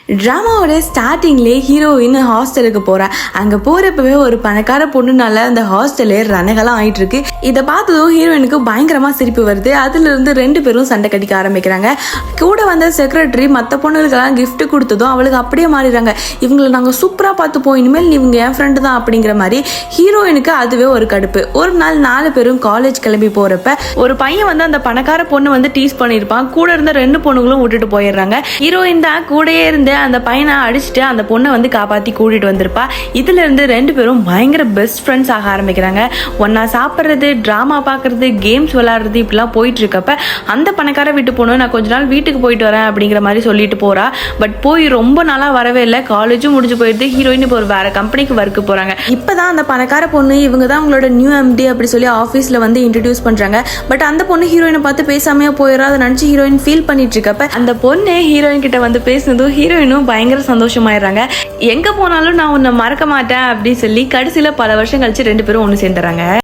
ட்ராமாவோட ஸ்டார்டிங்லேயே ஹீரோயின் ஹாஸ்டலுக்கு போகிறா. அங்கே போகிறப்பவே ஒரு பணக்கார பொண்ணுனால அந்த ஹாஸ்டலே ரணகலாம் ஆகிட்டு இருக்கு. இதை பார்த்ததும் ஹீரோயினுக்கு பயங்கரமாக சிரிப்பு வருது. அதுலேருந்து ரெண்டு பேரும் சண்டை கட்டிக்க ஆரம்பிக்கிறாங்க. கூட வந்த செக்ரட்டரி மற்ற பொண்ணுகளுக்கெல்லாம் கிஃப்ட் கொடுத்ததும் அவளுக்கு அப்படியே மாறிடுறாங்க. இவங்களை நாங்கள் சூப்பராக பார்த்துப்போம், இனிமேல் இவங்க என் ஃப்ரெண்டு தான் அப்படிங்கிற மாதிரி ஹீரோயினுக்கு அதுவே ஒரு கடுப்பு. ஒரு நாள் 4 பேரும் காலேஜ் கிளம்பி போகிறப்ப ஒரு பையன் வந்து அந்த பணக்கார பொண்ணு வந்து டீஸ் பண்ணியிருப்பான். கூட இருந்த 2 பொண்ணுகளும் விட்டுட்டு போயிடுறாங்க. ஹீரோயின் தான் கூடயே இருந்து அந்த பையனை அடிச்சுட்டு அந்த பொண்ணை வந்து காப்பாற்றி கூட்டிட்டு வந்திருப்பா. இதுல இருந்து 2 பேரும் பயங்கர பெஸ்ட் ஃப்ரெண்ட்ஸ் ஆக ஆரம்பிக்கிறாங்க. ஒன்னா சாப்பிட்றது, டிராமா பார்க்கறது, கேம்ஸ் விளையாடுறது இப்படிலாம் போயிட்டு இருக்கப்ப அந்த பணக்கார வீட்டு பொண்ணு நான் கொஞ்ச நாள் வீட்டுக்கு போயிட்டு வரேன் அப்படிங்கிற மாதிரி சொல்லிட்டு போறா. பட் போய் ரொம்ப நாளா வரவே இல்லை. காலேஜும் முடிஞ்சு போயிடுது. ஹீரோயின் இப்போ ஒரு வேற கம்பெனிக்கு ஒர்க்கு போறாங்க. இப்பதான் அந்த பணக்கார பொண்ணு இவங்க தான் உங்களோட நியூ எம்டி அப்படி சொல்லி ஆஃபீஸ்ல வந்து இன்ட்ரடியூஸ் பண்றாங்க. பட் அந்த பொண்ணு ஹீரோயினை பார்த்து பேசாமையா போயிடறா. அதை நினைச்சு ஹீரோயின் ஃபீல் பண்ணிட்டு இருக்கப்ப அந்த பொண்ணு ஹீரோயின் கிட்ட வந்து பேசுனதும் ஹீரோயினும் பயங்கர சந்தோஷமாயிடுறாங்க. எங்க போனாலும் நான் உன்னை மறக்க மாட்டேன் அப்படின்னு சொல்லி கடைசியில பல வருஷம் கழிச்சு 2 பேரும் ஒன்று சேர்ந்துறாங்க.